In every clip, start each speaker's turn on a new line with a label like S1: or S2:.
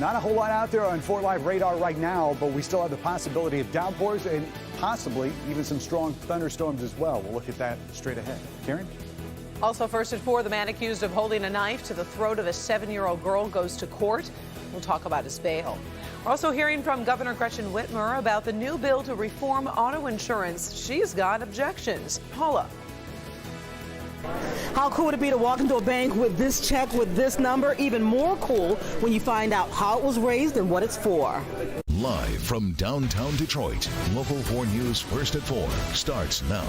S1: Not a whole lot out there on 4 Live radar right now, but we still have the possibility of downpours and possibly even some strong thunderstorms as well. We'll look at that straight ahead. Karen?
S2: Also first at 4, the man accused of holding a knife to the throat of a 7-year-old girl goes to court. We'll talk about his bail. We're also hearing from Governor Gretchen Whitmer about the new bill to reform auto insurance. She's got objections. Paula.
S3: How cool would it be to walk into a bank with this check with this number? Even more cool when you find out how it was raised and what it's for.
S4: Live from downtown Detroit, Local 4 News First at 4 starts now.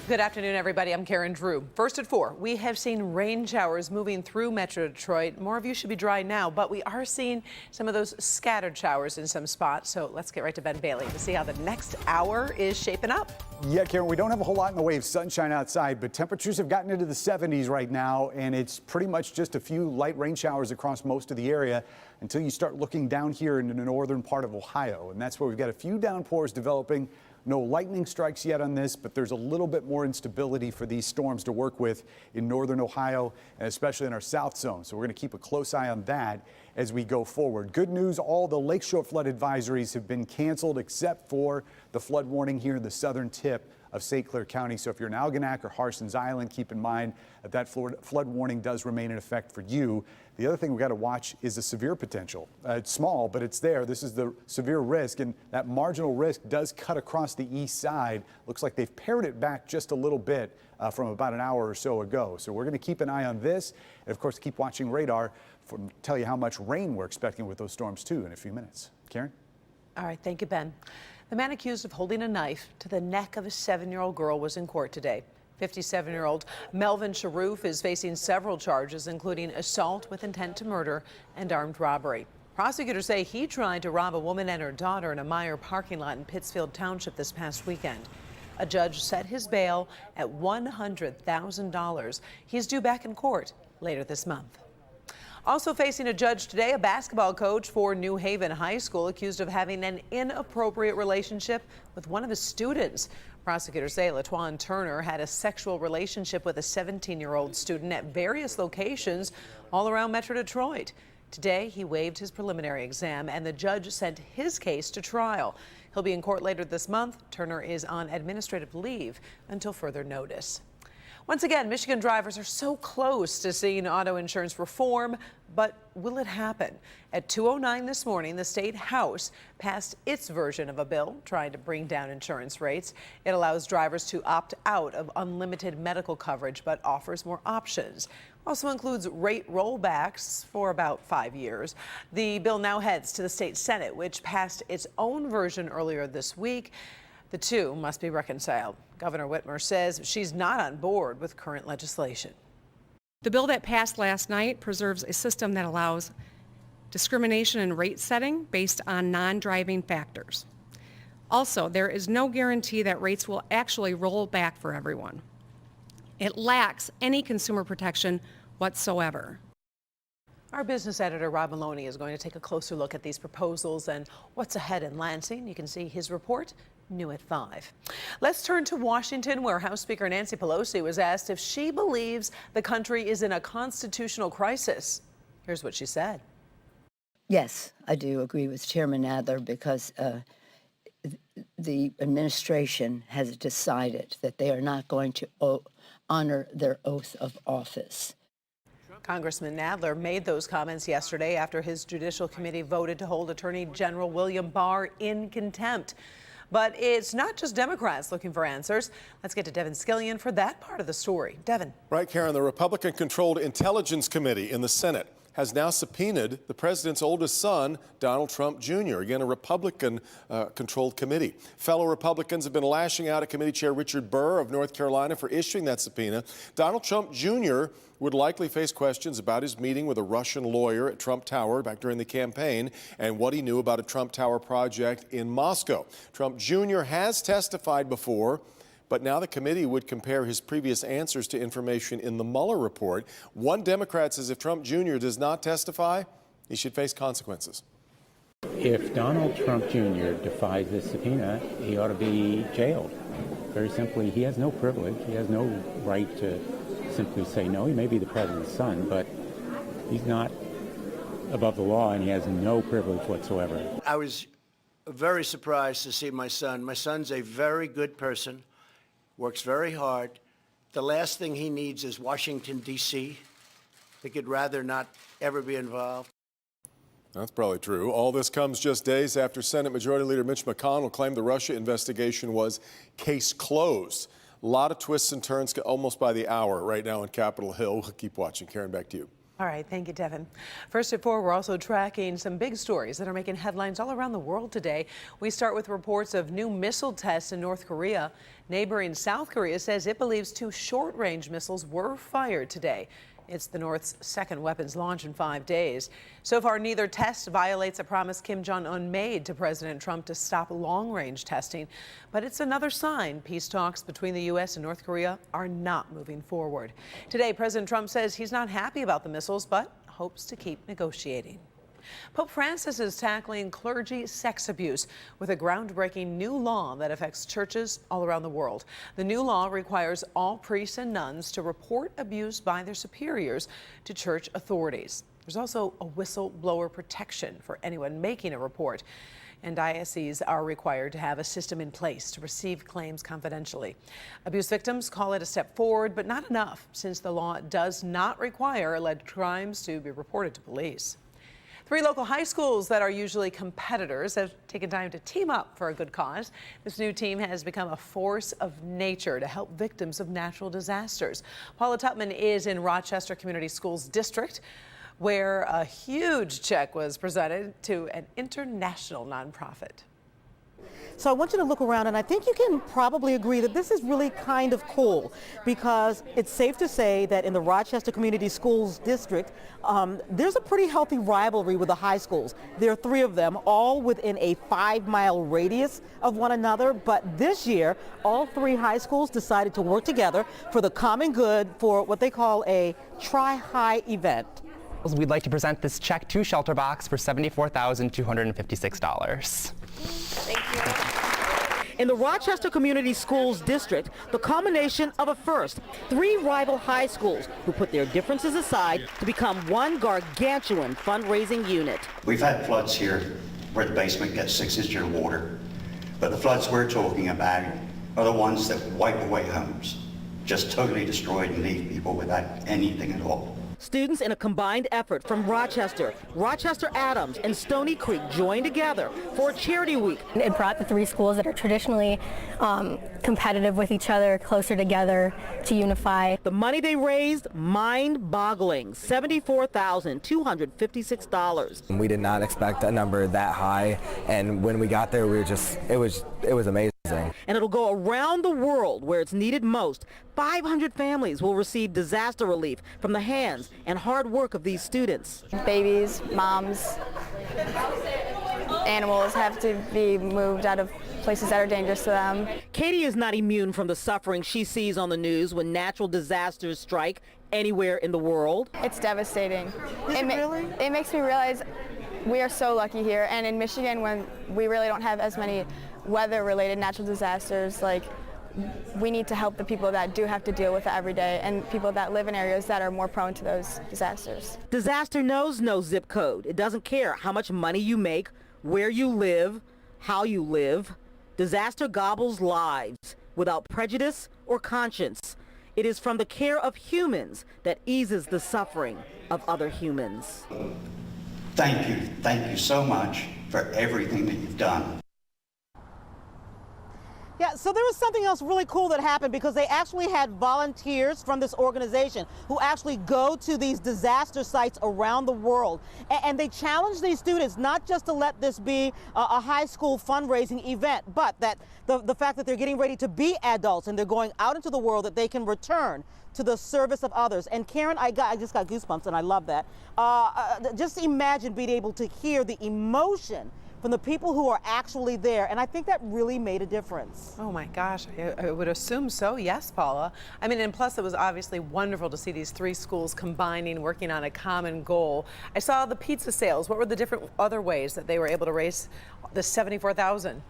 S2: Good afternoon, everybody. I'm Karen Drew. First at 4, we have seen rain showers moving through Metro Detroit. More of you should be dry now, but we are seeing some of those scattered showers in some spots. So let's get right to Ben Bailey to see how the next hour is shaping up.
S1: Yeah, Karen, we don't have a whole lot in the way of sunshine outside, but temperatures have gotten into the 70s right now, and it's pretty much just a few light rain showers across most of the area until you start looking down here into the northern part of Ohio. And that's where we've got a few downpours developing. No lightning strikes yet on this, but there's a little bit more instability for these storms to work with in northern Ohio, and especially in our south zone. So we're going to keep a close eye on that as we go forward. Good news, all the lakeshore flood advisories have been canceled except for the flood warning here in the southern tip of St. Clair County. So if you're in Algonac or Harson's Island, keep in mind that that flood warning does remain in effect for you. The other thing we've got to watch is the severe potential. It's small, but it's there. This is the severe risk, and that marginal risk does cut across the east side. Looks like they've pared it back just a little bit from about an hour or so ago. So we're going to keep an eye on this, and of course keep watching radar to tell you how much rain we're expecting with those storms too in a few minutes. Karen?
S2: All right, thank you, Ben. The man accused of holding a knife to the neck of a 7-year-old girl was in court today. 57-year-old Melvin Sharoof is facing several charges, including assault with intent to murder and armed robbery. Prosecutors say he tried to rob a woman and her daughter in a Meijer parking lot in Pittsfield Township this past weekend. A judge set his bail at $100,000. He's due back in court later this month. Also facing a judge today, a basketball coach for New Haven High School accused of having an inappropriate relationship with one of his students. Prosecutors say LaTuan Turner had a sexual relationship with a 17-year-old student at various locations all around Metro Detroit. Today, he waived his preliminary exam, and the judge sent his case to trial. He'll be in court later this month. Turner is on administrative leave until further notice. Once again, Michigan drivers are so close to seeing auto insurance reform, but will it happen? At 2:09 this morning, the state house passed its version of a bill trying to bring down insurance rates. It allows drivers to opt out of unlimited medical coverage, but offers more options. Also includes rate rollbacks for about 5 years. The bill now heads to the state Senate, which passed its own version earlier this week. The two must be reconciled. Governor Whitmer says she's not on board with current legislation.
S5: The bill that passed last night preserves a system that allows discrimination in rate setting based on non-driving factors. Also, there is no guarantee that rates will actually roll back for everyone. It lacks any consumer protection whatsoever.
S2: Our business editor, Rob Maloney, is going to take a closer look at these proposals and what's ahead in Lansing. You can see his report new at 5. Let's turn to Washington, where House Speaker Nancy Pelosi was asked if she believes the country is in a constitutional crisis. Here's what she said.
S6: Yes, I do agree with Chairman Adler because the administration has decided that they are not going to honor their oath of office.
S2: Congressman Nadler made those comments yesterday after his Judicial Committee voted to hold Attorney General William Barr in contempt. But it's not just Democrats looking for answers. Let's get to Devin Scillian for that part of the story. Devin.
S7: Right, Karen. The Republican-controlled Intelligence Committee in the Senate has now subpoenaed the president's oldest son, Donald Trump Jr., again, a Republican-controlled committee. Fellow Republicans have been lashing out at Committee Chair Richard Burr of North Carolina for issuing that subpoena. Donald Trump Jr. would likely face questions about his meeting with a Russian lawyer at Trump Tower back during the campaign and what he knew about a Trump Tower project in Moscow. Trump Jr. has testified before, but now the committee would compare his previous answers to information in the Mueller report. One Democrat says if Trump Jr. does not testify, he should face consequences.
S8: If Donald Trump Jr. defies this subpoena, he ought to be jailed. Very simply, he has no privilege. He has no right to simply say no. He may be the president's son, but he's not above the law, and he has no privilege whatsoever.
S9: I was very surprised to see my son. My son's a very good person, works very hard. The last thing he needs is Washington, D.C. He could rather not ever be involved.
S7: That's probably true. All this comes just days after Senate Majority Leader Mitch McConnell claimed the Russia investigation was case closed. A lot of twists and turns almost by the hour right now on Capitol Hill. We'll keep watching. Karen, back to you.
S2: All right, thank you, Devin. First at 4, we're also tracking some big stories that are making headlines all around the world today. We start with reports of new missile tests in North Korea. Neighboring South Korea says it believes 2 short-range missiles were fired today. It's the North's second weapons launch in 5 days. So far, neither test violates a promise Kim Jong-un made to President Trump to stop long-range testing. But it's another sign peace talks between the U.S. and North Korea are not moving forward. Today, President Trump says he's not happy about the missiles, but hopes to keep negotiating. Pope Francis is tackling clergy sex abuse with a groundbreaking new law that affects churches all around the world. The new law requires all priests and nuns to report abuse by their superiors to church authorities. There's also a whistleblower protection for anyone making a report. And dioceses are required to have a system in place to receive claims confidentially. Abuse victims call it a step forward, but not enough, since the law does not require alleged crimes to be reported to police. 3 local high schools that are usually competitors have taken time to team up for a good cause. This new team has become a force of nature to help victims of natural disasters. Paula Tutman is in Rochester Community Schools District, where a huge check was presented to an international nonprofit.
S3: So I want you to look around, and I think you can probably agree that this is really kind of cool, because it's safe to say that in the Rochester Community Schools District, there's a pretty healthy rivalry with the high schools. There are 3 of them, all within a 5-mile radius of one another. But this year, all 3 high schools decided to work together for the common good for what they call a TriHigh event.
S10: We'd like to present this check to Shelterbox for $74,256.
S3: Thank you. In the Rochester Community Schools District, the culmination of a first. 3 rival high schools who put their differences aside to become one gargantuan fundraising unit.
S11: We've had floods here where the basement gets 6 inches of water, but the floods we're talking about are the ones that wipe away homes, just totally destroyed and leave people without anything at all.
S3: Students in a combined effort from Rochester, Rochester Adams, and Stony Creek joined together for a charity week.
S12: It brought the 3 schools that are traditionally competitive with each other closer together to unify.
S3: The money they raised, mind-boggling, $74,256.
S10: We did not expect a number that high, and when we got there, we were just, it was amazing.
S3: And it'll go around the world where it's needed most. 500 families will receive disaster relief from the hands and hard work of these students.
S12: Babies, moms, animals have to be moved out of places that are dangerous to them.
S3: Katie is not immune from the suffering she sees on the news when natural disasters strike anywhere in the world.
S12: It's devastating.
S3: Really?
S12: It makes me realize we are so lucky here, and in Michigan, when we really don't have as many weather-related natural disasters, like, we need to help the people that do have to deal with it every day and people that live in areas that are more prone to those disasters.
S3: Disaster knows no zip code. It doesn't care how much money you make, where you live, how you live. Disaster gobbles lives without prejudice or conscience. It is from the care of humans that eases the suffering of other humans.
S11: Thank you so much for everything that you've done.
S3: Yeah, so there was something else really cool that happened, because they actually had volunteers from this organization who actually go to these disaster sites around the world. And they challenged these students not just to let this be a high school fundraising event, but that the fact that they're getting ready to be adults and they're going out into the world, that they can return to the service of others. And Karen, I just got goosebumps, and I love that. Just imagine being able to hear the emotion from the people who are actually there, and I think that really made a difference.
S2: Oh my gosh, I would assume so, yes, Paula. I mean, and plus it was obviously wonderful to see these 3 schools combining, working on a common goal. I saw the pizza sales. What were the different other ways that they were able to raise the $74,000?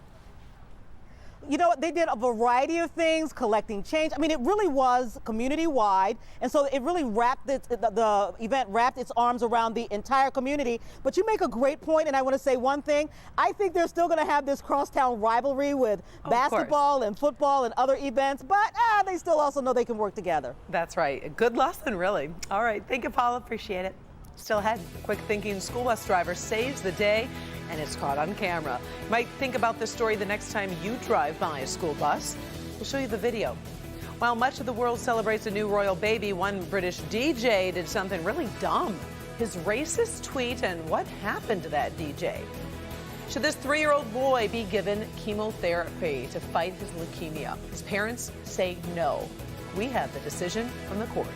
S3: you know, they did a variety of things, collecting change. I mean, it really was community-wide, and so it really the event wrapped its arms around the entire community. But you make a great point, and I want to say one thing. I think they're still going to have this crosstown rivalry with basketball and football and other events, but they still also know they can work together.
S2: That's right. A good lesson, really. All right. Thank you, Paula. Appreciate it. Still ahead. Quick thinking school bus driver saves the day, and it's caught on camera. You might think about this story the next time you drive by a school bus. We'll show you the video. While much of the world celebrates a new royal baby, one British DJ did something really dumb. His racist tweet and what happened to that DJ. Should this 3-year-old boy be given chemotherapy to fight his leukemia? His parents say no. We have the decision from the court.